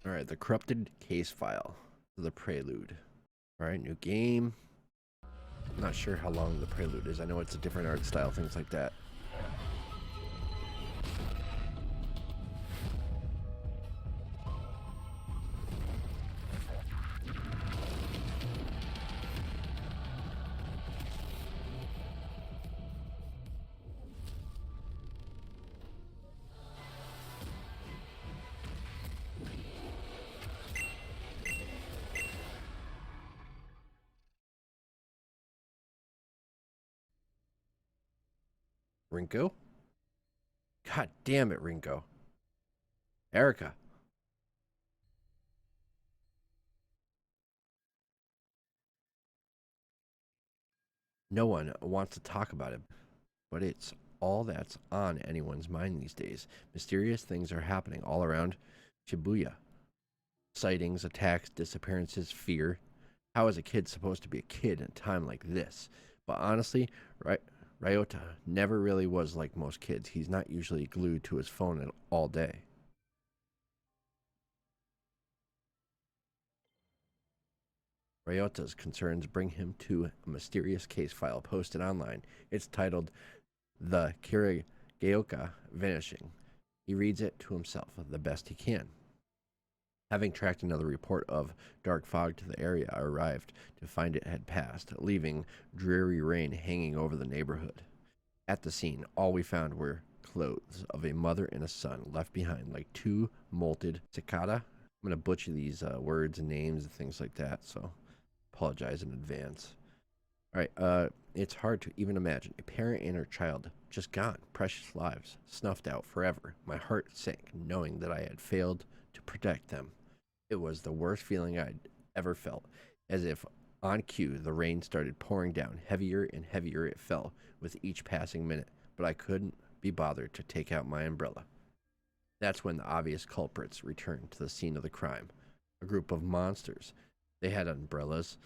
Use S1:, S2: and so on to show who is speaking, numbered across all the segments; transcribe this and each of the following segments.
S1: Alright, the corrupted case file. The Prelude. Alright, new game. I'm not sure how long the Prelude is. I know it's a different art style, things like that. Rinko? God damn it, Rinko. Erica. No one wants to talk about it, but it's all that's on anyone's mind these days. Mysterious things are happening all around Shibuya. Sightings, attacks, disappearances, fear. How is a kid supposed to be a kid in a time like this? But honestly, Ryota never really was like most kids. He's not usually glued to his phone all day. Ryota's concerns bring him to a mysterious case file posted online. It's titled The Kirigaoka Vanishing. He reads it to himself the best he can. Having tracked another report of dark fog to the area, I arrived to find it had passed, leaving dreary rain hanging over the neighborhood. At the scene, all we found were clothes of a mother and a son left behind like two molted cicada. I'm going to butcher these words and names and things like that, so apologize in advance. All right, it's hard to even imagine a parent and her child just gone, precious lives snuffed out forever. My heart sank knowing that I had failed to protect them. It was the worst feeling I'd ever felt, as if on cue the rain started pouring down. Heavier and heavier it fell with each passing minute, but I couldn't be bothered to take out my umbrella. That's when the obvious culprits returned to the scene of the crime. A group of monsters. They had umbrellas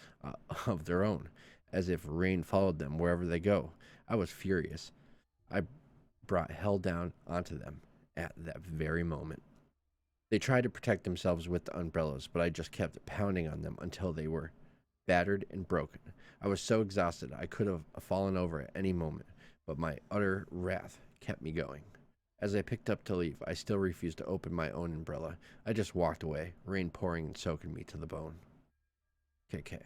S1: of their own, as if rain followed them wherever they go. I was furious. I brought hell down onto them at that very moment. They tried to protect themselves with the umbrellas, but I just kept pounding on them until they were battered and broken. I was so exhausted I could have fallen over at any moment, but my utter wrath kept me going. As I picked up to leave, I still refused to open my own umbrella. I just walked away, rain pouring and soaking me to the bone. KK.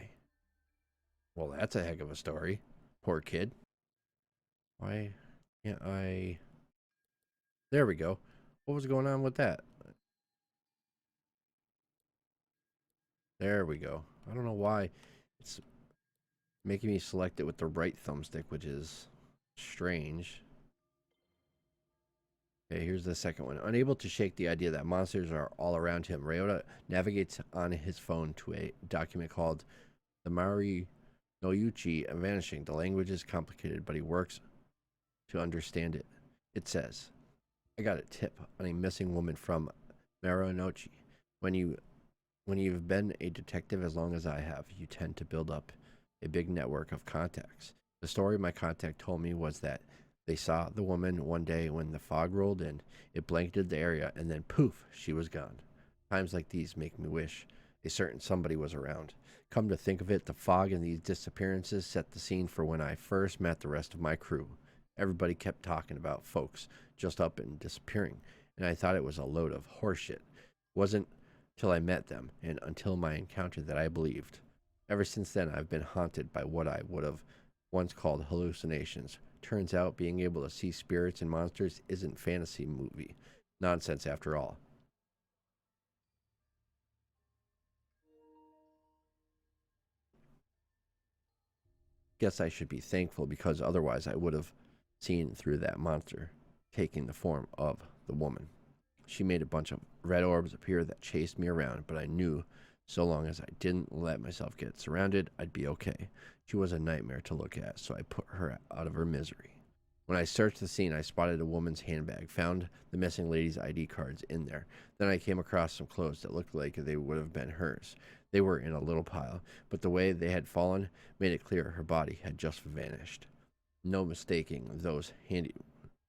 S1: Well, that's a heck of a story. Poor kid. Why can't I... There we go. What was going on with that? There we go. I don't know why it's making me select it with the right thumbstick, which is strange. Okay, here's the second one. Unable to shake the idea that monsters are all around him, Ryota navigates on his phone to a document called The Mari no Yuchi Vanishing. The language is complicated, but he works to understand it. It says, I got a tip on a missing woman from Marunouchi. When you've been a detective as long as I have, you tend to build up a big network of contacts. The story my contact told me was that they saw the woman one day when the fog rolled in, it blanketed the area, and then poof, she was gone. Times like these make me wish a certain somebody was around. Come to think of it, the fog and these disappearances set the scene for when I first met the rest of my crew. Everybody kept talking about folks just up and disappearing, and I thought it was a load of horseshit. Wasn't till I met them, and until my encounter that I believed. Ever since then, I've been haunted by what I would have once called hallucinations. Turns out being able to see spirits and monsters isn't fantasy movie nonsense after all. Guess I should be thankful because otherwise I would have seen through that monster taking the form of the woman. She made a bunch of red orbs appear that chased me around, but I knew so long as I didn't let myself get surrounded, I'd be okay. She was a nightmare to look at, so I put her out of her misery. When I searched the scene, I spotted a woman's handbag, found the missing lady's ID cards in there. Then I came across some clothes that looked like they would have been hers. They were in a little pile, but the way they had fallen made it clear her body had just vanished. No mistaking those handy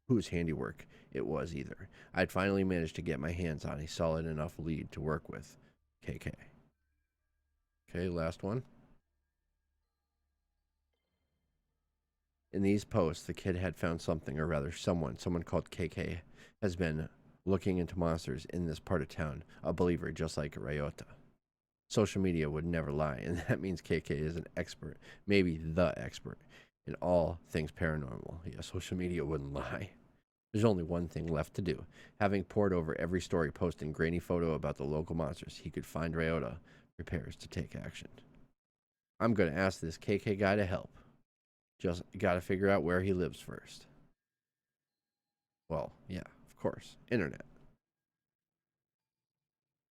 S1: whose handiwork it was either. I'd finally managed to get my hands on a solid enough lead to work with. KK. Okay, last one. In these posts, the kid had found something, or rather someone called KK, has been looking into monsters in this part of town, a believer just like Ryota. Social media would never lie, and that means KK is an expert, maybe the expert, in all things paranormal. Yeah, social media wouldn't lie. There's only one thing left to do. Having pored over every story posting grainy photo about the local monsters he could find, Ryota prepares to take action. I'm going to ask this KK guy to help. Just got to figure out where he lives first. Well, yeah, of course. Internet.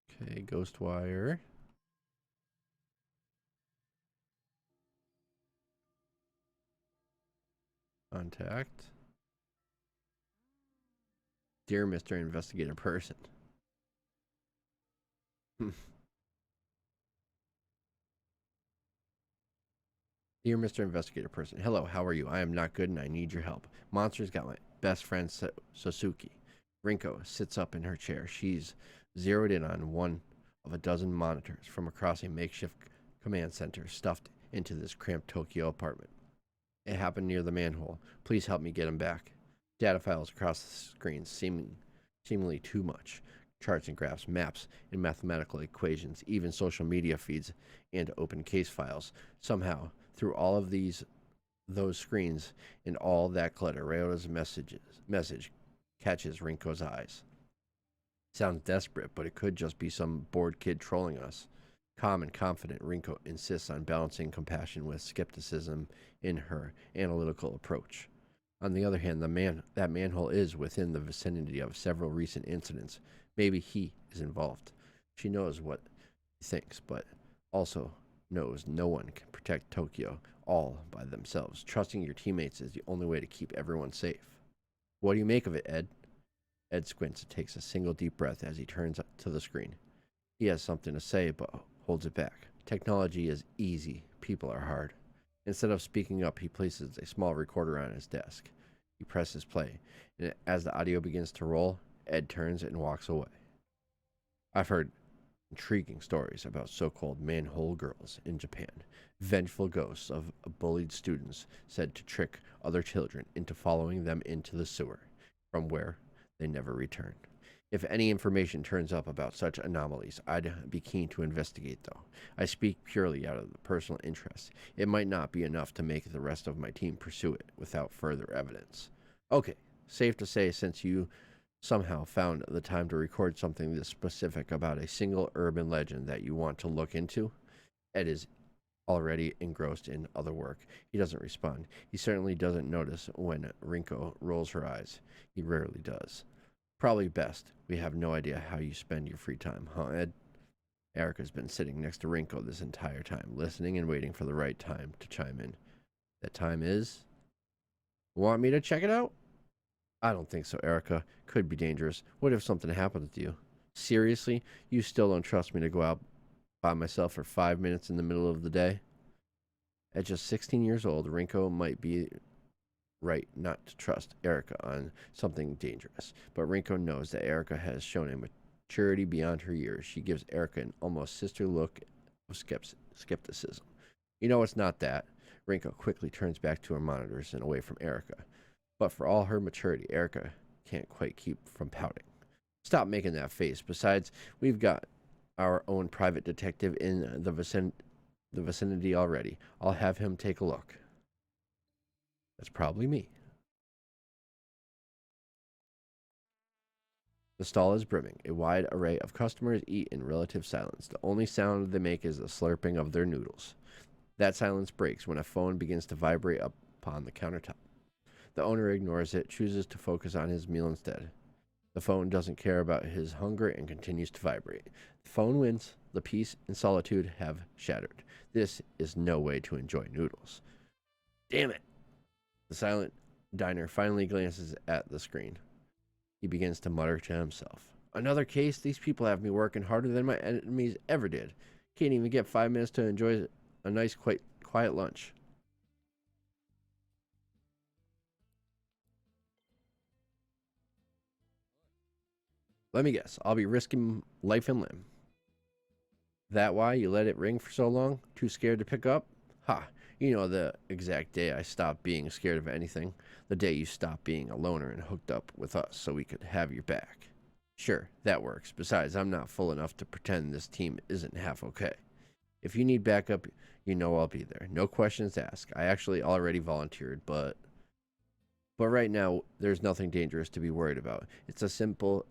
S1: Okay, Ghostwire. Contact. Dear Mr. Investigator Person. Dear Mr. Investigator Person, hello, how are you? I am not good and I need your help. Monsters got my best friend Sasuke. Rinko sits up in her chair. She's zeroed in on one of a dozen monitors from across a makeshift command center stuffed into this cramped Tokyo apartment. It happened near the manhole. Please help me get him back. Data files across the screen seemingly too much. Charts and graphs, maps, and mathematical equations, even social media feeds and open case files. Somehow, through all of those screens and all that clutter, Ryota's message catches Rinko's eyes. Sounds desperate, but it could just be some bored kid trolling us. Calm and confident, Rinko insists on balancing compassion with skepticism in her analytical approach. On the other hand, that manhole is within the vicinity of several recent incidents. Maybe he is involved. She knows what he thinks, but also knows no one can protect Tokyo all by themselves. Trusting your teammates is the only way to keep everyone safe. What do you make of it, Ed? Ed squints and takes a single deep breath as he turns to the screen. He has something to say, but holds it back. Technology is easy. People are hard. Instead of speaking up, he places a small recorder on his desk. He presses play, and as the audio begins to roll, Ed turns and walks away. I've heard intriguing stories about so-called manhole girls in Japan, vengeful ghosts of bullied students said to trick other children into following them into the sewer, from where they never return. If any information turns up about such anomalies, I'd be keen to investigate, though. I speak purely out of the personal interest. It might not be enough to make the rest of my team pursue it without further evidence. Okay, safe to say, since you somehow found the time to record something this specific about a single urban legend that you want to look into, Ed is already engrossed in other work. He doesn't respond. He certainly doesn't notice when Rinko rolls her eyes. He rarely does. Probably best. We have no idea how you spend your free time, huh, Ed? Erica's been sitting next to Rinko this entire time, listening and waiting for the right time to chime in. That time is? Want me to check it out? I don't think so, Erica. Could be dangerous. What if something happens to you? Seriously? You still don't trust me to go out by myself for 5 minutes in the middle of the day? At just 16 years old, Rinko might be right not to trust Erica on something dangerous, but Rinko knows that Erica has shown a maturity beyond her years. She gives Erica an almost sister look of skepticism. You know it's not that. Rinko quickly turns back to her monitors and away from Erica. But for all her maturity, Erica can't quite keep from pouting. Stop making that face. Besides, we've got our own private detective in the vicinity already. I'll have him take a look. That's probably me. The stall is brimming. A wide array of customers eat in relative silence. The only sound they make is the slurping of their noodles. That silence breaks when a phone begins to vibrate upon the countertop. The owner ignores it, chooses to focus on his meal instead. The phone doesn't care about his hunger and continues to vibrate. The phone wins. The peace and solitude have shattered. This is no way to enjoy noodles. Damn it! The silent diner finally glances at the screen. He begins to mutter to himself. Another case? These people have me working harder than my enemies ever did. Can't even get 5 minutes to enjoy a nice, quiet lunch. Let me guess. I'll be risking life and limb. That why you let it ring for so long? Too scared to pick up? Ha! You know the exact day I stopped being scared of anything. The day you stopped being a loner and hooked up with us so we could have your back. Sure, that works. Besides, I'm not full enough to pretend this team isn't half okay. If you need backup, you know I'll be there. No questions asked. I actually already volunteered, but right now there's nothing dangerous to be worried about. It's a simple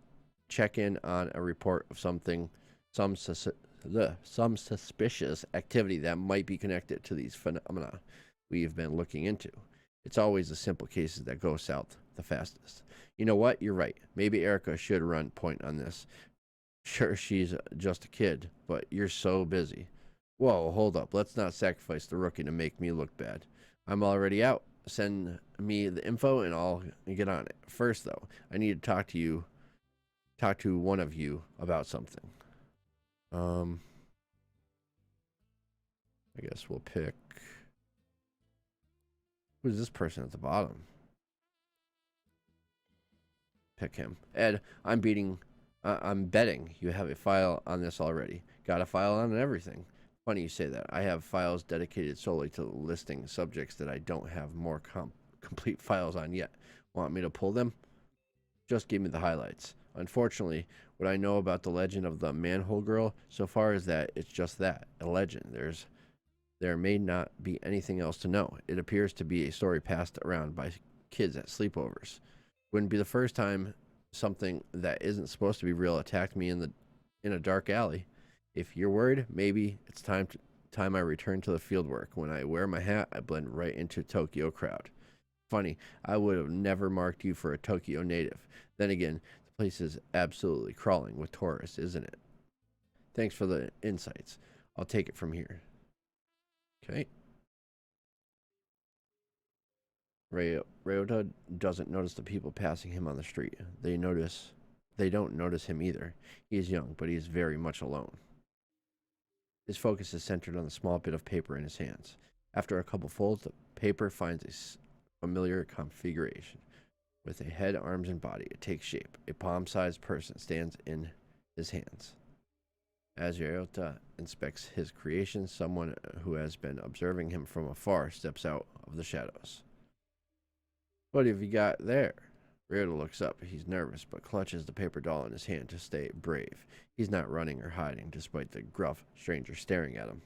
S1: check-in on a report of something, some suspicious activity that might be connected to these phenomena we've been looking into. It's always the simple cases that go south the fastest. You know what? You're right. Maybe Erica should run point on this. Sure, she's just a kid, but you're so busy. Whoa, hold up. Let's not sacrifice the rookie to make me look bad. I'm already out. Send me the info and I'll get on it. First, though, I need to talk to one of you about something. I guess we'll pick. Who's this person at the bottom? Pick him. Ed, I'm betting you have a file on this already. Got a file on everything. Funny you say that. I have files dedicated solely to listing subjects that I don't have more complete files on yet. Want me to pull them? Just give me the highlights. Unfortunately, what I know about the legend of the manhole girl so far is that it's just that, a legend. There may not be anything else to know. It appears to be a story passed around by kids at sleepovers. Wouldn't be the first time something that isn't supposed to be real attacked me in a dark alley. If you're worried, maybe it's time I return to the field work. When I wear my hat, I blend right into Tokyo crowd. Funny, I would have never marked you for a Tokyo native. Then again, the place is absolutely crawling with tourists, isn't it? Thanks for the insights. I'll take it from here. Okay. Ryota doesn't notice the people passing him on the street. They don't notice him either. He is young, but he is very much alone. His focus is centered on the small bit of paper in his hands. After a couple folds, the paper finds a familiar configuration. With a head, arms, and body, it takes shape. A palm-sized person stands in his hands. As Ryota inspects his creation, someone who has been observing him from afar steps out of the shadows. What have you got there? Ryota looks up. He's nervous, but clutches the paper doll in his hand to stay brave. He's not running or hiding, despite the gruff stranger staring at him.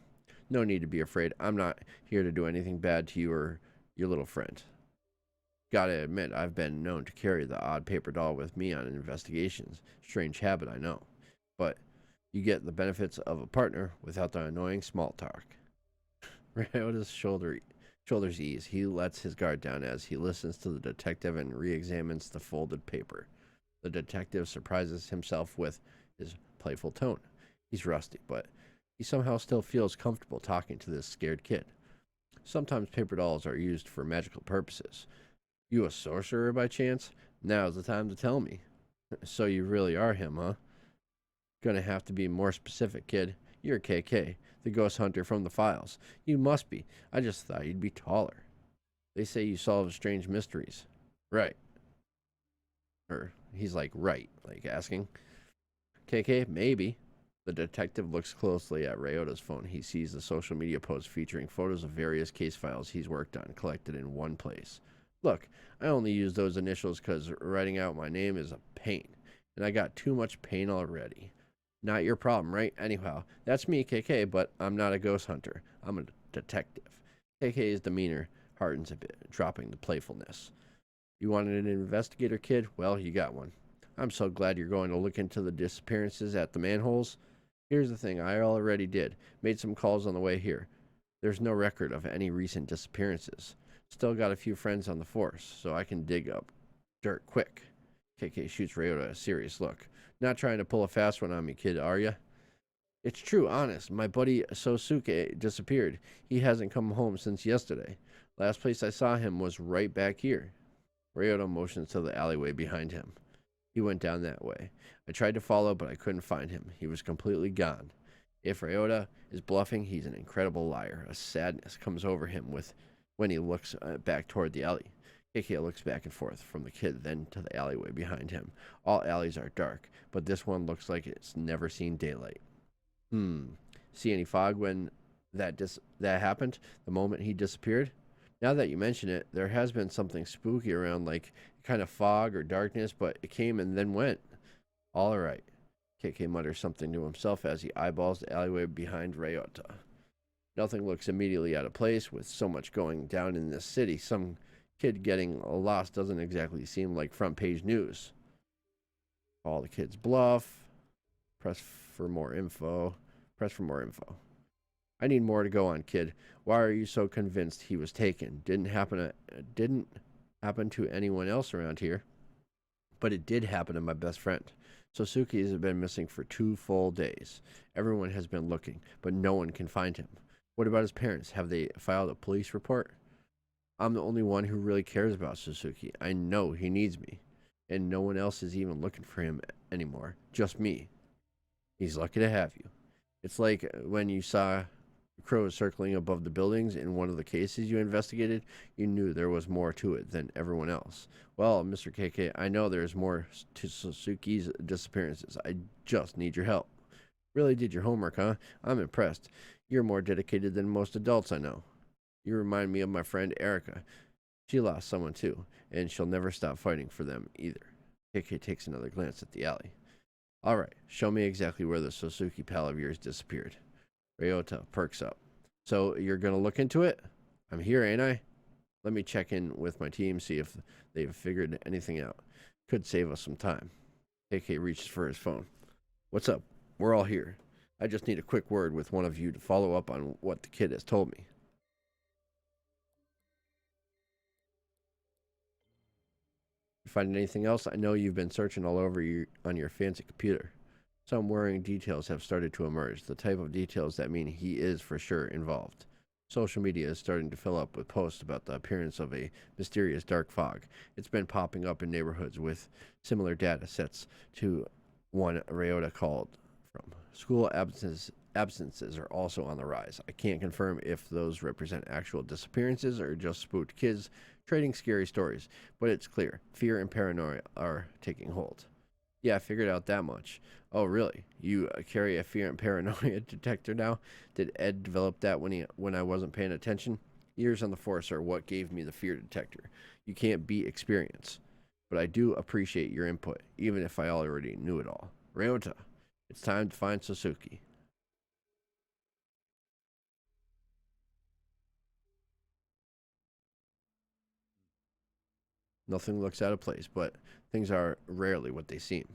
S1: No need to be afraid. I'm not here to do anything bad to you or your little friend. Gotta admit, I've been known to carry the odd paper doll with me on investigations. Strange habit, I know. But you get the benefits of a partner without the annoying small talk. Ryota's shoulders ease. He lets his guard down as he listens to the detective and re-examines the folded paper. The detective surprises himself with his playful tone. He's rusty, but he somehow still feels comfortable talking to this scared kid. Sometimes paper dolls are used for magical purposes. You a sorcerer by chance? Now's the time to tell me. So you really are him, huh? Gonna have to be more specific, kid. You're KK, the ghost hunter from the files. You must be. I just thought you'd be taller. They say you solve strange mysteries. Right. Or he's like, right, like asking. KK, maybe. The detective looks closely at Ryota's phone. He sees the social media post featuring photos of various case files he's worked on, collected in one place. Look, I only use those initials because writing out my name is a pain, and I got too much pain already. Not your problem, right? Anyhow, that's me, KK, but I'm not a ghost hunter. I'm a detective. KK's demeanor hardens a bit, dropping the playfulness. You wanted an investigator, kid? Well, you got one. I'm so glad you're going to look into the disappearances at the manholes. Here's the thing, I already did. Made some calls on the way here. There's no record of any recent disappearances. Still got a few friends on the force, so I can dig up dirt quick. KK shoots Ryota a serious look. Not trying to pull a fast one on me, kid, are ya? It's true, honest. My buddy Sosuke disappeared. He hasn't come home since yesterday. Last place I saw him was right back here. Ryota motions to the alleyway behind him. He went down that way. I tried to follow, but I couldn't find him. He was completely gone. If Ryota is bluffing, he's an incredible liar. A sadness comes over him when he looks back toward the alley. KK looks back and forth from the kid, then to the alleyway behind him. All alleys are dark, but this one looks like it's never seen daylight. See any fog when that happened? The moment he disappeared? Now that you mention it, there has been something spooky around, like kind of fog or darkness, but it came and then went. All right. KK mutters something to himself as he eyeballs the alleyway behind Ryota. Nothing looks immediately out of place with so much going down in this city. Some kid getting lost doesn't exactly seem like front page news. All the kids bluff. Press for more info. I need more to go on, kid. Why are you so convinced he was taken? Didn't happen to anyone else around here. But it did happen to my best friend. Sosuke has been missing for 2 full days. Everyone has been looking, but no one can find him. What about his parents? Have they filed a police report? I'm the only one who really cares about Sosuke. I know he needs me. And no one else is even looking for him anymore. Just me. He's lucky to have you. It's like when you saw crows circling above the buildings in one of the cases you investigated. You knew there was more to it than everyone else. Well, Mr. KK, I know there's more to Sosuke's disappearances. I just need your help. Really did your homework, huh? I'm impressed. You're more dedicated than most adults I know. You remind me of my friend Erica. She lost someone too, and she'll never stop fighting for them either. KK takes another glance at the alley. All right, show me exactly where the Sosuke pal of yours disappeared. Ryota perks up. So you're going to look into it? I'm here, ain't I? Let me check in with my team, see if they've figured anything out. Could save us some time. KK reaches for his phone. What's up? We're all here. I just need a quick word with one of you to follow up on what the kid has told me. You find anything else? I know you've been searching all over on your fancy computer. Some worrying details have started to emerge, the type of details that mean he is for sure involved. Social media is starting to fill up with posts about the appearance of a mysterious dark fog. It's been popping up in neighborhoods with similar data sets to one Ryota called from. School absences are also on the rise. I can't confirm if those represent actual disappearances or just spooked kids trading scary stories, but it's clear fear and paranoia are taking hold. Yeah, I figured out that much. Oh, really? You carry a fear and paranoia detector now? Did Ed develop that when I wasn't paying attention? Years on the force are what gave me the fear detector. You can't beat experience. But I do appreciate your input, even if I already knew it all. Ryota, it's time to find Sosuke. Nothing looks out of place, but things are rarely what they seem.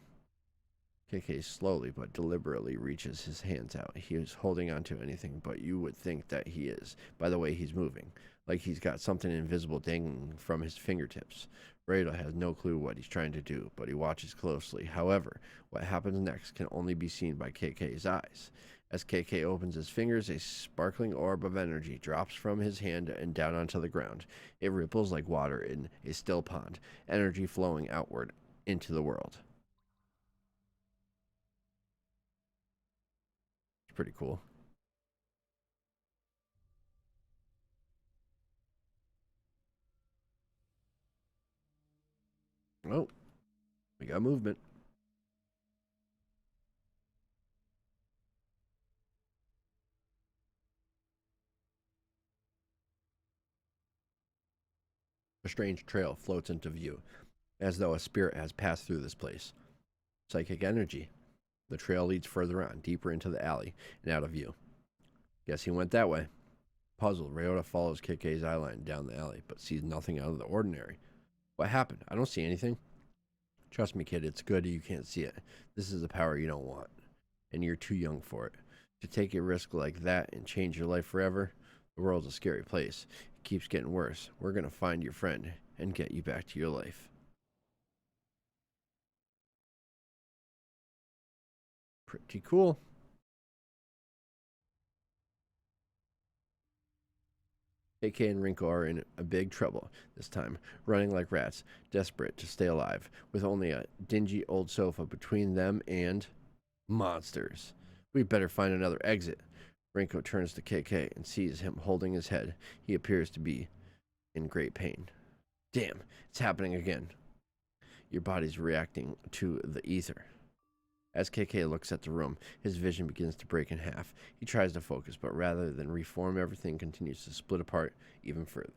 S1: KK slowly but deliberately reaches his hands out. He is holding onto anything, but you would think that he is, by the way he's moving, like he's got something invisible dangling from his fingertips. Ryota has no clue what he's trying to do, but he watches closely. However, what happens next can only be seen by KK's eyes. As KK opens his fingers, a sparkling orb of energy drops from his hand and down onto the ground. It ripples like water in a still pond, energy flowing outward into the world. It's pretty cool. Oh, we got movement. A strange trail floats into view, as though a spirit has passed through this place. Psychic energy. The trail leads further on, deeper into the alley, and out of view. Guess he went that way. Puzzled, Ryota follows KK's eyeline down the alley, but sees nothing out of the ordinary. What happened? I don't see anything. Trust me, kid, it's good you can't see it. This is a power you don't want, and you're too young for it. To take a risk like that and change your life forever, the world's a scary place. It keeps getting worse. We're going to find your friend and get you back to your life. Pretty cool. KK and Rinko are in a big trouble this time, running like rats, desperate to stay alive, with only a dingy old sofa between them and monsters. We better find another exit. Rinko turns to KK and sees him holding his head. He appears to be in great pain. Damn, it's happening again. Your body's reacting to the ether. As KK looks at the room, his vision begins to break in half. He tries to focus, but rather than reform, everything continues to split apart even further.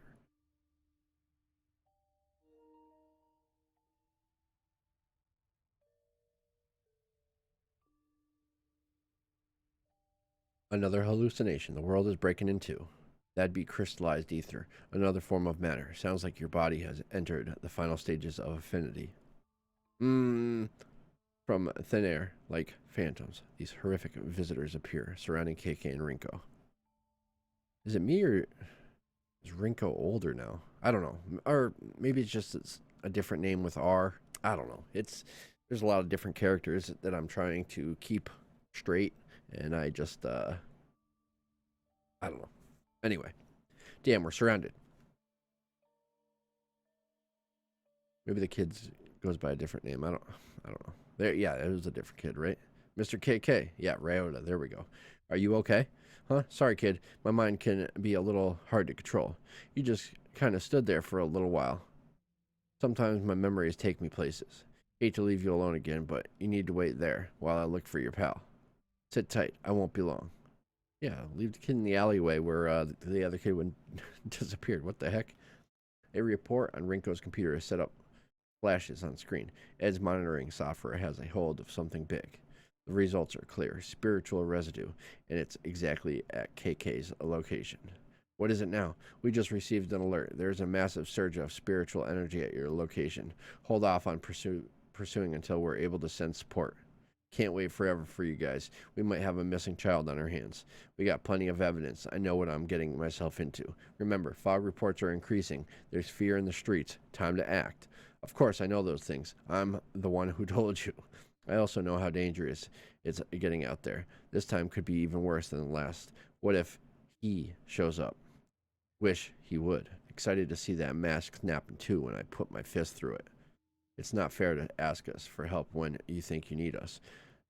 S1: Another hallucination. The world is breaking in two. That'd be crystallized ether, another form of matter. Sounds like your body has entered the final stages of affinity. From thin air, like phantoms, these horrific visitors appear, surrounding KK and Rinko. Is it me, or is Rinko older now? I don't know. Or maybe it's a different name with R. I don't know. There's a lot of different characters that I'm trying to keep straight, and I just I don't know. Anyway, damn, we're surrounded. Maybe the kid goes by a different name. I don't know. There, yeah, it was a different kid, right? Mr. KK. Yeah, Ryota. There we go. Are you okay? Huh? Sorry, kid. My mind can be a little hard to control. You just kind of stood there for a little while. Sometimes my memories take me places. Hate to leave you alone again, but you need to wait there while I look for your pal. Sit tight. I won't be long. Yeah, leave the kid in the alleyway where the other kid went disappeared. What the heck? A report on Rinko's computer is set up. Flashes on screen. Ed's monitoring software has a hold of something big. The results are clear. Spiritual residue, and it's exactly at KK's location. What is it now? We just received an alert. There's a massive surge of spiritual energy at your location. Hold off on pursuing until we're able to send support. Can't wait forever for you guys. We might have a missing child on our hands. We got plenty of evidence. I know what I'm getting myself into. Remember, fog reports are increasing. There's fear in the streets. Time to act. Of course, I know those things. I'm the one who told you. I also know how dangerous it's getting out there. This time could be even worse than the last. What if he shows up? Wish he would. Excited to see that mask snap in two when I put my fist through it. It's not fair to ask us for help when you think you need us,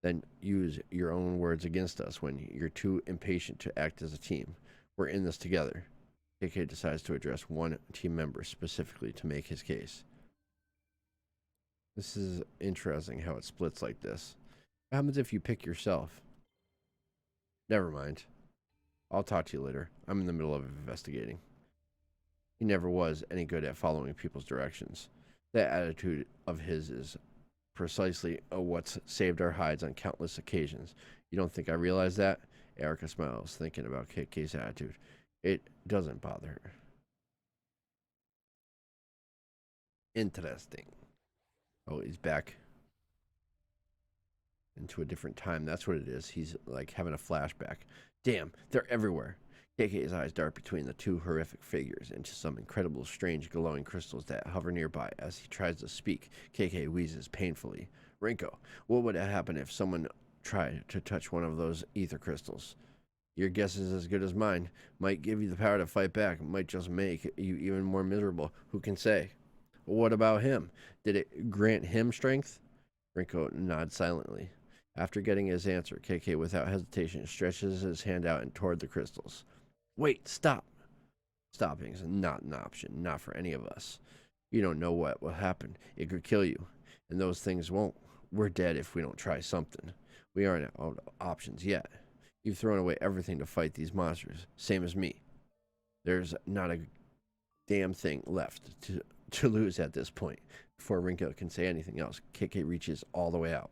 S1: then use your own words against us when you're too impatient to act as a team. We're in this together. KK decides to address one team member specifically to make his case. This is interesting how it splits like this. What happens if you pick yourself? Never mind. I'll talk to you later. I'm in the middle of investigating. He never was any good at following people's directions. That attitude of his is precisely what's saved our hides on countless occasions. You don't think I realize that? Erica smiles, thinking about KK's attitude. It doesn't bother her. Interesting. Oh, he's back into a different time. That's what it is. He's like having a flashback. Damn, they're everywhere. KK's eyes dart between the two horrific figures into some incredible, strange, glowing crystals that hover nearby. As he tries to speak, KK wheezes painfully. Rinko, what would happen if someone tried to touch one of those ether crystals? Your guess is as good as mine. Might give you the power to fight back. Might just make you even more miserable. Who can say? What about him? Did it grant him strength? Rinko nods silently. After getting his answer, KK, without hesitation, stretches his hand out and toward the crystals. Wait, stop. Stopping is not an option, not for any of us. You don't know what will happen. It could kill you, and those things won't. We're dead if we don't try something. We aren't out of options yet. You've thrown away everything to fight these monsters, same as me. There's not a damn thing left to lose at this point. Before Rinko can say anything else, KK reaches all the way out.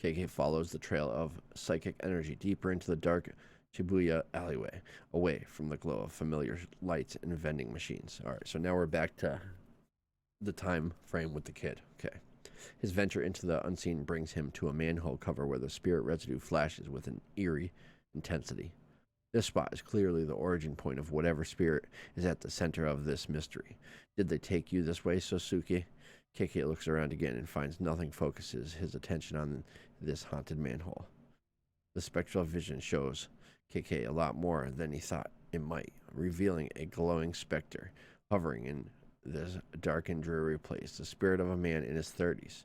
S1: KK follows the trail of psychic energy deeper into the dark Shibuya alleyway, away from the glow of familiar lights and vending machines. All right, so now we're back to the time frame with the kid. Okay. His venture into the unseen brings him to a manhole cover where the spirit residue flashes with an eerie intensity. This spot is clearly the origin point of whatever spirit is at the center of this mystery. Did they take you this way, Sosuke? KK looks around again and finds nothing focuses his attention on this haunted manhole. The spectral vision shows KK a lot more than he thought It might, revealing a glowing specter hovering in this dark and dreary place, the spirit of a man in his 30s.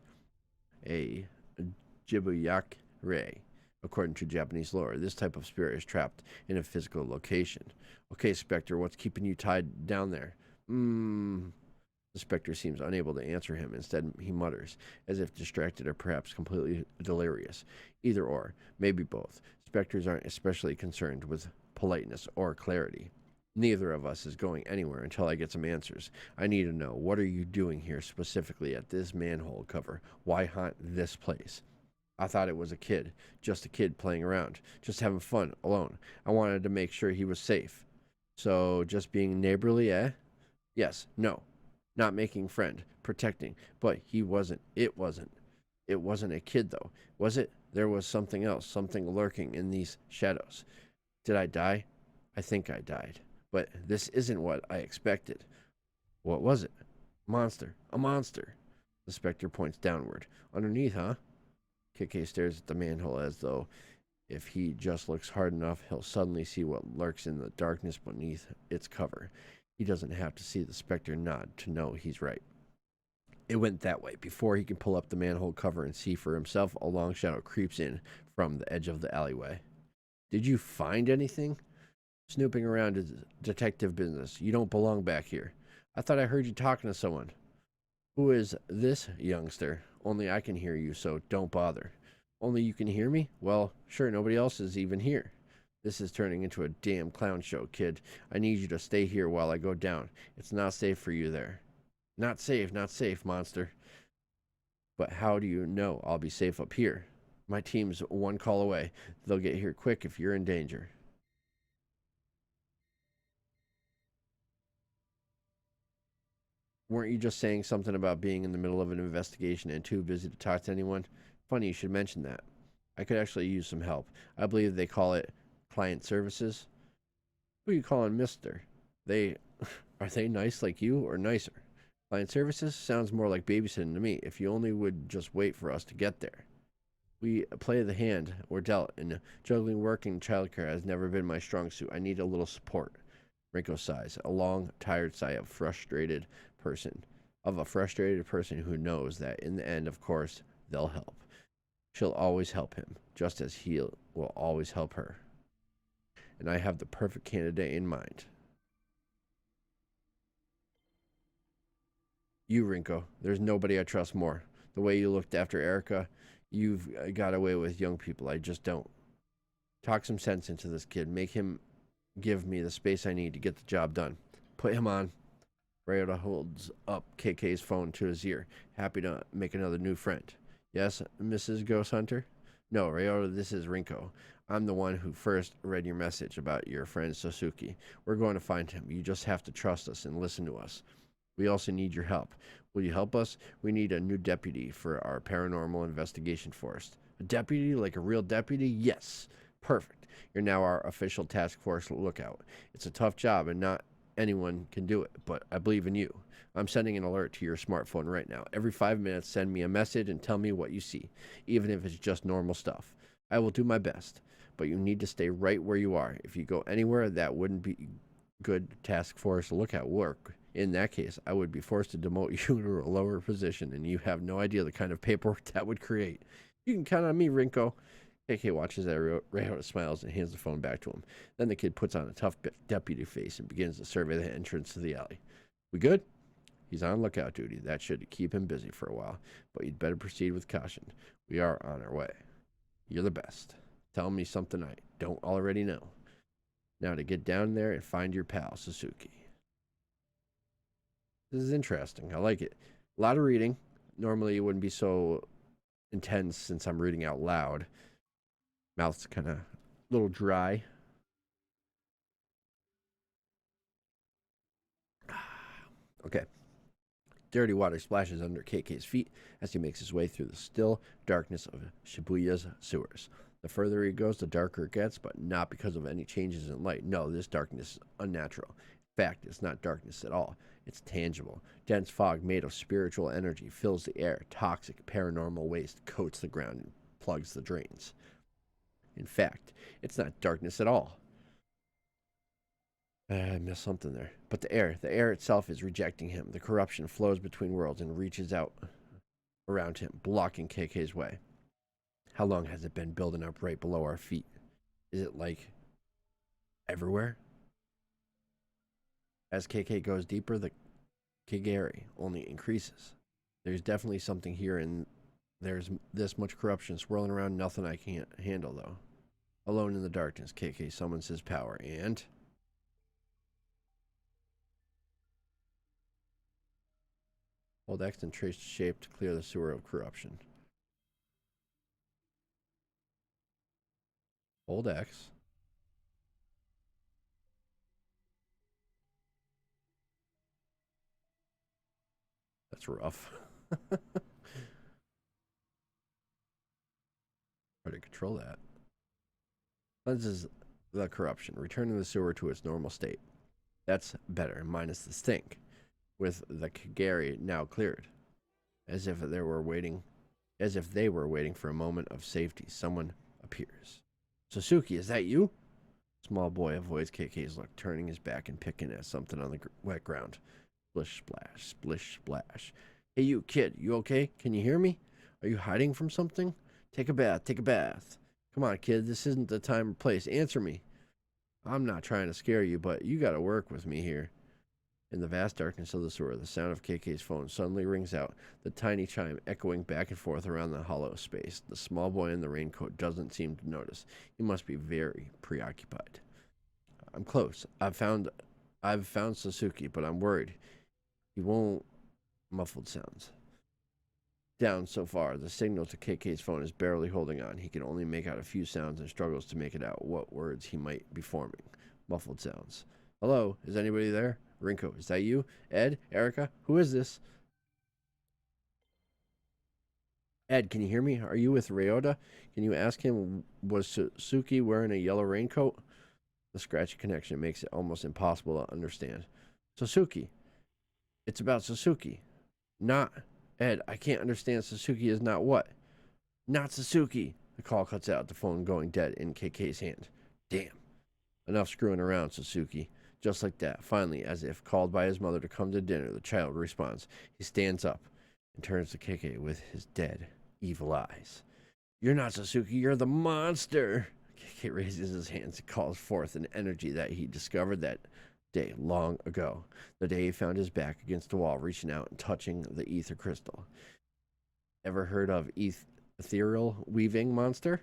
S1: A Jibuyakure. According to Japanese lore, this type of spirit is trapped in a physical location. Okay, Spectre, what's keeping you tied down there? The Spectre seems unable to answer him. Instead, he mutters, as if distracted or perhaps completely delirious. Either or, maybe both. Spectres aren't especially concerned with politeness or clarity. Neither of us is going anywhere until I get some answers. I need to know, what are you doing here specifically at this manhole cover? Why haunt this place? I thought it was a kid, just a kid playing around, just having fun, alone. I wanted to make sure he was safe. So, just being neighborly, eh? Yes, no. Not making friend, protecting, but he wasn't. It wasn't. It wasn't a kid, though, was it? There was something else, something lurking in these shadows. Did I die? I think I died. But this isn't what I expected. What was it? Monster. A monster. The Spectre points downward. Underneath, huh? KK stares at the manhole as though if he just looks hard enough, he'll suddenly see what lurks in the darkness beneath its cover. He doesn't have to see the Spectre nod to know he's right. It went that way. Before he can pull up the manhole cover and see for himself, a long shadow creeps in from the edge of the alleyway. Did you find anything? Snooping around is detective business. You don't belong back here. I thought I heard you talking to someone. Who is this youngster? Only I can hear you, so don't bother. Only you can hear me? Well, sure, nobody else is even here. This is turning into a damn clown show, kid. I need you to stay here while I go down. It's not safe for you there. Not safe, monster. But how do you know I'll be safe up here? My team's one call away. They'll get here quick if you're in danger. Weren't you just saying something about being in the middle of an investigation and too busy to talk to anyone? Funny you should mention that. I could actually use some help. I believe they call it client services. Who are you calling mister? Are they nice like you or nicer? Client services sounds more like babysitting to me. If you only would just wait for us to get there. We play the hand we're dealt, and juggling work and childcare has never been my strong suit. I need a little support. Rinko sighs, a long, tired sigh of a frustrated person who knows that in the end, of course, they'll help. She'll always help him, just as he will always help her. And I have the perfect candidate in mind. You, Rinko. There's nobody I trust more. The way you looked after Erica, you've got away with young people. I just don't. Talk some sense into this kid. Make him give me the space I need to get the job done. Put him on. Ryota holds up KK's phone to his ear, happy to make another new friend. Yes, Mrs. Ghost Hunter? No, Ryota, this is Rinko. I'm the one who first read your message about your friend Sasuke. We're going to find him. You just have to trust us and listen to us. We also need your help. Will you help us? We need a new deputy for our paranormal investigation force. A deputy? Like a real deputy? Yes. Perfect. You're now our official task force lookout. It's a tough job and not anyone can do it, but I believe in you. I'm sending an alert to your smartphone right now. Every 5 minutes, send me a message and tell me what you see, even if it's just normal stuff. I will do my best, but you need to stay right where you are. If you go anywhere, that wouldn't be good task force lookout work. In that case, I would be forced to demote you to a lower position, and you have no idea the kind of paperwork that would create. You can count on me, Rinko. KK watches as Ryota smiles and hands the phone back to him. Then the kid puts on a tough deputy face and begins to survey the entrance to the alley. We good? He's on lookout duty. That should keep him busy for a while, but you'd better proceed with caution. We are on our way. You're the best. Tell me something I don't already know. Now to get down there and find your pal, Sasuke. This is interesting. I like it. A lot of reading. Normally it wouldn't be so intense since I'm reading out loud. Mouth's kind of a little dry. Okay. Dirty water splashes under KK's feet as he makes his way through the still darkness of Shibuya's sewers. The further he goes, the darker it gets, but not because of any changes in light. No, this darkness is unnatural. In fact, it's not darkness at all. It's tangible. Dense fog made of spiritual energy fills the air. Toxic paranormal waste coats the ground and plugs the drains. In fact, it's not darkness at all. I missed something there. But the air itself is rejecting him. The corruption flows between worlds and reaches out around him, blocking KK's way. How long has it been building up right below our feet? Is it like everywhere? As KK goes deeper, the Kigari only increases. There's definitely something here, and there's this much corruption swirling around, nothing I can't handle, though. Alone in the darkness, KK summons his power, and hold X and trace shape to clear the sewer of corruption. Hold X. That's rough. Try to control that. Cleanses the corruption, returning the sewer to its normal state. That's better, minus the stink. With the Kigari now cleared. As if they were waiting for a moment of safety, someone appears. Sasuke, is that you? Small boy avoids KK's look, turning his back and picking at something on the wet ground. Splish, splash, splish, splash. Hey, you kid, you okay? Can you hear me? Are you hiding from something? Take a bath, take a bath. Come on, kid, this isn't the time or place. Answer me. I'm not trying to scare you, but you gotta work with me here. In the vast darkness of the sewer, the sound of KK's phone suddenly rings out, the tiny chime echoing back and forth around the hollow space. The small boy in the raincoat doesn't seem to notice. He must be very preoccupied. I'm close. I've found Sasuke, but I'm worried. He won't. Muffled sounds. Down so far, the signal to KK's phone is barely holding on. He can only make out a few sounds and struggles to make it out what words he might be forming. Muffled sounds. Hello, is anybody there? Rinko, is that you? Ed? Erica? Who is this? Ed, can you hear me? Are you with Ryota? Can you ask him, was Sasuke wearing a yellow raincoat? The scratchy connection makes it almost impossible to understand. Sasuke. It's about Sasuke. Not Ed, I can't understand. Sasuke is not what? Not Sasuke. The call cuts out, the phone going dead in KK's hand. Damn. Enough screwing around, Sasuke. Just like that, finally, as if called by his mother to come to dinner, the child responds. He stands up and turns to KK with his dead, evil eyes. You're not Sasuke, you're the monster. KK raises his hands and calls forth an energy that he discovered that day long ago. The day he found his back against the wall, reaching out and touching the ether crystal. Ever heard of ethereal weaving monster?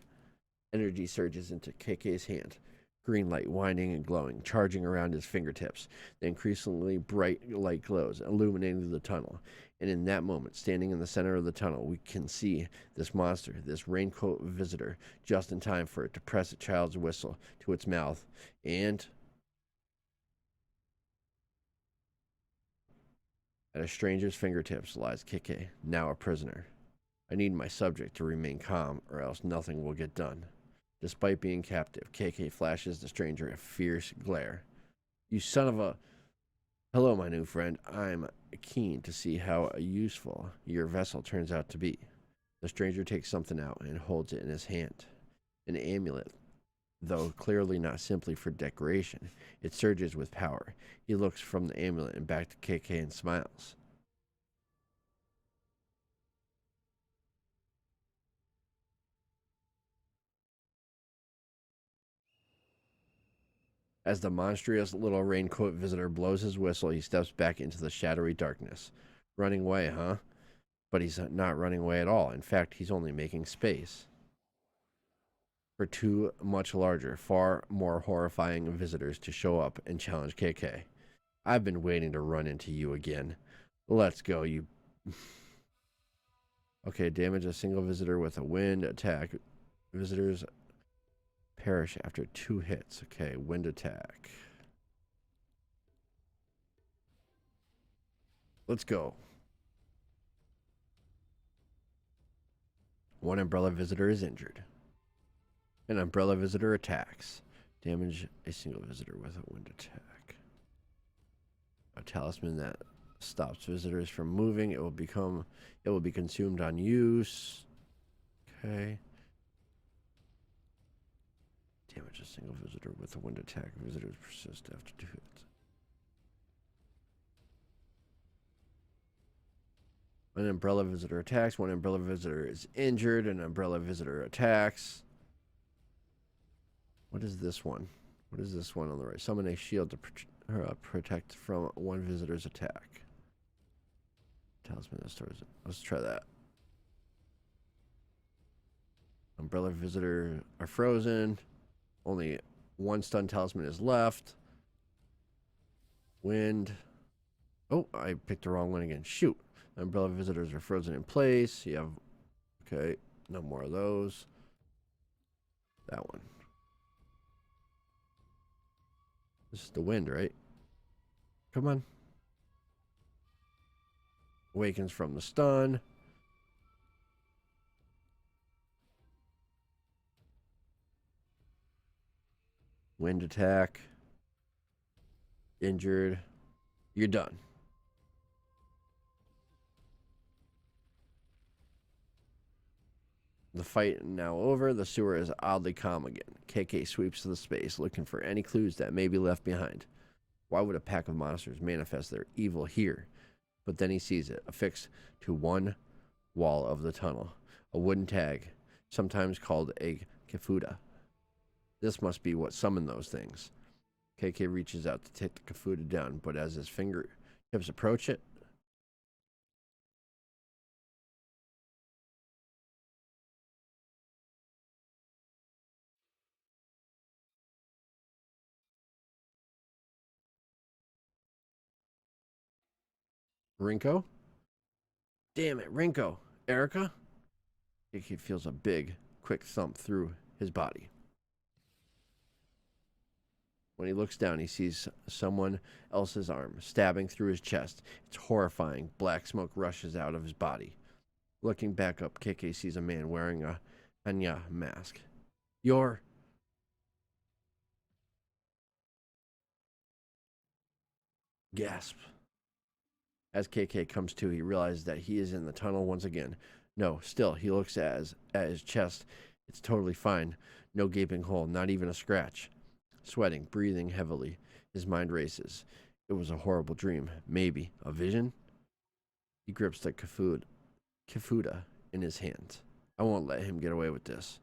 S1: Energy surges into KK's hand. Green light winding and glowing, charging around his fingertips. The increasingly bright light glows, illuminating the tunnel. And in that moment, standing in the center of the tunnel, we can see this monster, this raincoat visitor, just in time for it to press a child's whistle to its mouth. And at a stranger's fingertips lies KK, now a prisoner. I need my subject to remain calm, or else nothing will get done. Despite being captive, KK flashes the stranger a fierce glare. You son of a... Hello, my new friend. I'm keen to see how useful your vessel turns out to be. The stranger takes something out and holds it in his hand. An amulet, though clearly not simply for decoration. It surges with power. He looks from the amulet and back to KK and smiles. As the monstrous little raincoat visitor blows his whistle, he steps back into the shadowy darkness. Running away, huh? But he's not running away at all. In fact, he's only making space for two much larger, far more horrifying visitors to show up and challenge KK. I've been waiting to run into you again. Let's go, you... Okay, damage a single visitor with a wind attack. Visitors perish after 2 hits. Okay, wind attack. Let's go. 1 umbrella visitor is injured. An umbrella visitor attacks. Damage a single visitor with a wind attack. A talisman that stops visitors from moving. It will be consumed on use. Okay. Damage a single visitor with a wind attack. Visitors persist after 2 hits. An umbrella visitor attacks. One umbrella visitor is injured. An umbrella visitor attacks. What is this one? What is this one on the right? Summon a shield to protect from one visitor's attack. Talisman that stores it. Let's try that. Umbrella visitor are frozen. Only one stun talisman is left. Wind. Oh, I picked the wrong one again. Shoot. Umbrella visitors are frozen in place. You have... Okay, no more of those. That one. This is the wind, right? Come on. Awakens from the stun. Wind attack. Injured. You're done. The fight now over. The sewer is oddly calm again. KK sweeps to the space, looking for any clues that may be left behind. Why would a pack of monsters manifest their evil here? But then he sees it, affixed to one wall of the tunnel. A wooden tag, sometimes called a kifuda. This must be what summoned those things. KK reaches out to take the kifuda down, but as his fingertips approach it, Rinko? Damn it, Rinko. Erica? KK feels a big, quick thump through his body. When he looks down, he sees someone else's arm stabbing through his chest. It's horrifying. Black smoke rushes out of his body. Looking back up, KK sees a man wearing a Hanya mask. You're... Gasp. As KK comes to, he realizes that he is in the tunnel once again. No, still, he looks at his chest. It's totally fine. No gaping hole, not even a scratch. Sweating, breathing heavily, his mind races. It was a horrible dream. Maybe a vision? He grips the kifuda in his hand. I won't let him get away with this.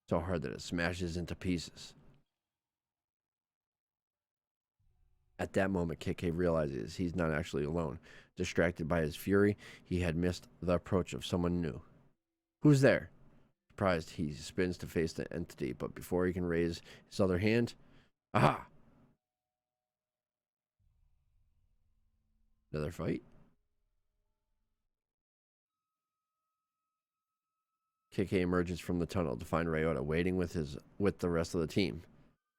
S1: So hard that it smashes into pieces. At that moment, KK realizes he's not actually alone. Distracted by his fury, he had missed the approach of someone new. Who's there? Surprised, he spins to face the entity, but before he can raise his other hand... Aha! Another fight? KK emerges from the tunnel to find Ryota waiting with the rest of the team.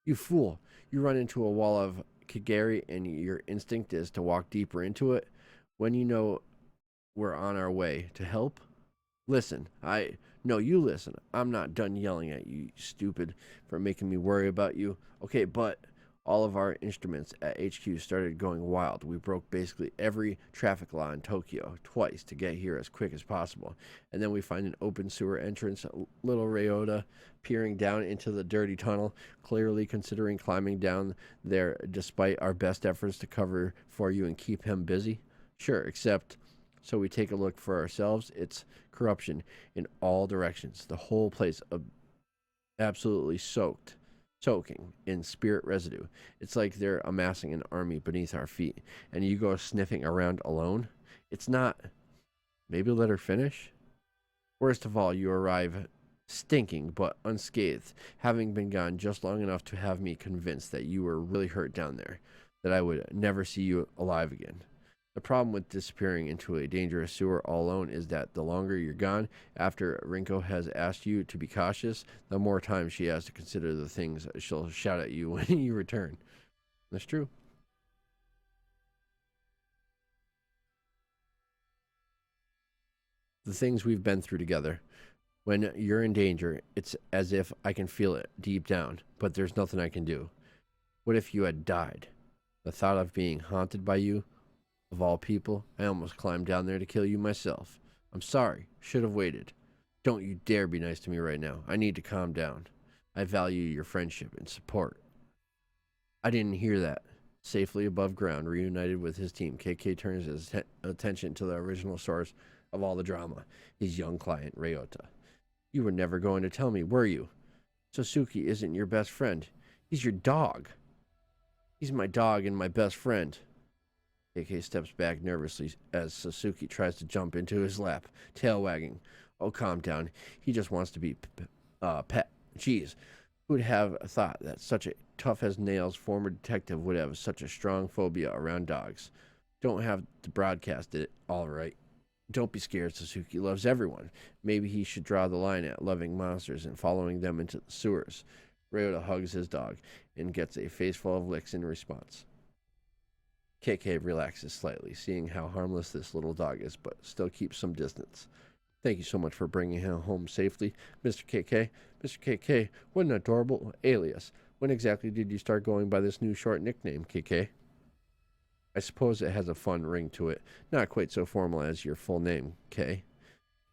S1: You fool! You run into a wall of Kagari and your instinct is to walk deeper into it when you know we're on our way to help? Listen, No, you listen. I'm not done yelling at you, stupid, for making me worry about you. Okay, but all of our instruments at HQ started going wild. We broke basically every traffic law in Tokyo twice to get here as quick as possible. And then we find an open sewer entrance, little Ryota peering down into the dirty tunnel, clearly considering climbing down there despite our best efforts to cover for you and keep him busy. Sure, except so we take a look for ourselves. It's corruption in all directions. The whole place absolutely soaking in spirit residue. It's like they're amassing an army beneath our feet, and you go sniffing around alone. It's not. Maybe let her finish? Worst of all, you arrive stinking but unscathed, having been gone just long enough to have me convinced that you were really hurt down there, that I would never see you alive again. The problem with disappearing into a dangerous sewer all alone is that the longer you're gone, after Rinko has asked you to be cautious, the more time she has to consider the things she'll shout at you when you return. That's true. The things we've been through together. When you're in danger, it's as if I can feel it deep down, but there's nothing I can do. What if you had died? The thought of being haunted by you, of all people, I almost climbed down there to kill you myself. I'm sorry. Should have waited. Don't you dare be nice to me right now. I need to calm down. I value your friendship and support. I didn't hear that. Safely above ground, reunited with his team, KK turns his attention to the original source of all the drama, his young client, Ryota. You were never going to tell me, were you? Sasuke isn't your best friend. He's your dog. He's my dog and my best friend. KK steps back nervously as Sasuke tries to jump into his lap, tail wagging. Oh, calm down. He just wants to be pet. Jeez, who'd have thought that such a tough-as-nails former detective would have such a strong phobia around dogs? Don't have to broadcast it, all right. Don't be scared, Sasuke loves everyone. Maybe he should draw the line at loving monsters and following them into the sewers. Ryota hugs his dog and gets a face full of licks in response. KK relaxes slightly, seeing how harmless this little dog is, but still keeps some distance. Thank you so much for bringing him home safely, Mr. KK. Mr. KK, what an adorable alias. When exactly did you start going by this new short nickname, KK? I suppose it has a fun ring to it, not quite so formal as your full name, K.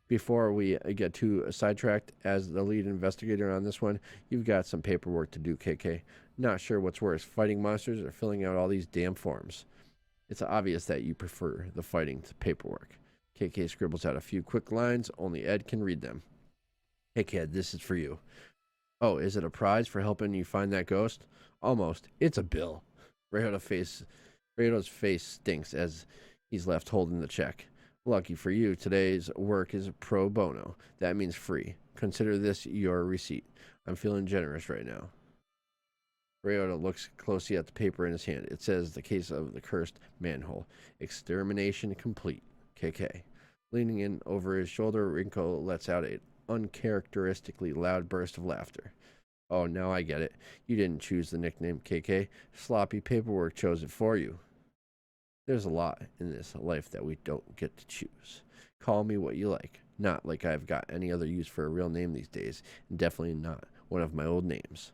S1: Before we get too sidetracked, as the lead investigator on this one, you've got some paperwork to do, KK. Not sure what's worse, fighting monsters or filling out all these damn forms. It's obvious that you prefer the fighting to paperwork. KK scribbles out a few quick lines, only Ed can read them. Hey kid, this is for you. Oh, is it a prize for helping you find that ghost? Almost. It's a bill. Ryota's face stinks as he's left holding the check. Lucky for you, today's work is pro bono. That means free. Consider this your receipt. I'm feeling generous right now. Ryota looks closely at the paper in his hand. It says the case of the cursed manhole. Extermination complete. KK. Leaning in over his shoulder, Rinko lets out an uncharacteristically loud burst of laughter. Oh, now I get it. You didn't choose the nickname, KK. Sloppy paperwork chose it for you. There's a lot in this life that we don't get to choose. Call me what you like. Not like I've got any other use for a real name these days, and definitely not one of my old names.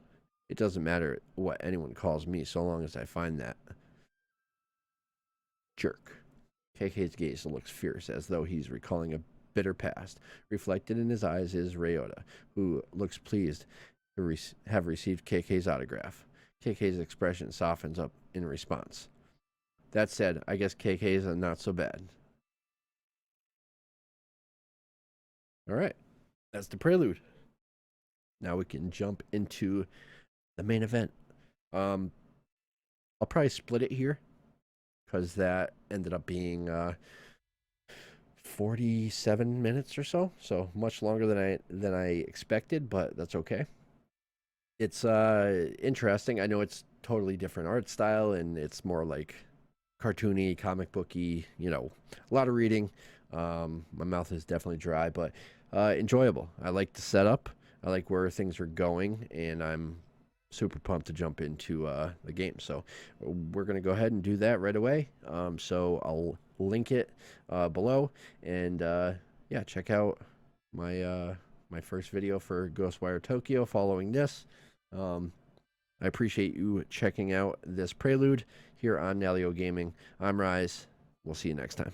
S1: It doesn't matter what anyone calls me so long as I find that jerk. KK's gaze looks fierce, as though he's recalling a bitter past. Reflected in his eyes is Ryota, who looks pleased to have received KK's autograph. KK's expression softens up in response. That said, I guess KK's not so bad. All right, that's the prelude. Now we can jump into the main event. I'll probably split it here because that ended up being 47 minutes or so much longer than I expected, but that's okay. It's interesting. I know it's totally different art style, and it's more like cartoony, comic booky, a lot of reading. My mouth is definitely dry, but enjoyable. I like the setup. I like where things are going, and I'm super pumped to jump into the game. So we're going to go ahead and do that right away. So I'll link it below, and yeah, check out my my first video for Ghostwire Tokyo following this. I appreciate you checking out this prelude here on Nalyo Gaming. I'm Rise. We'll see you next time.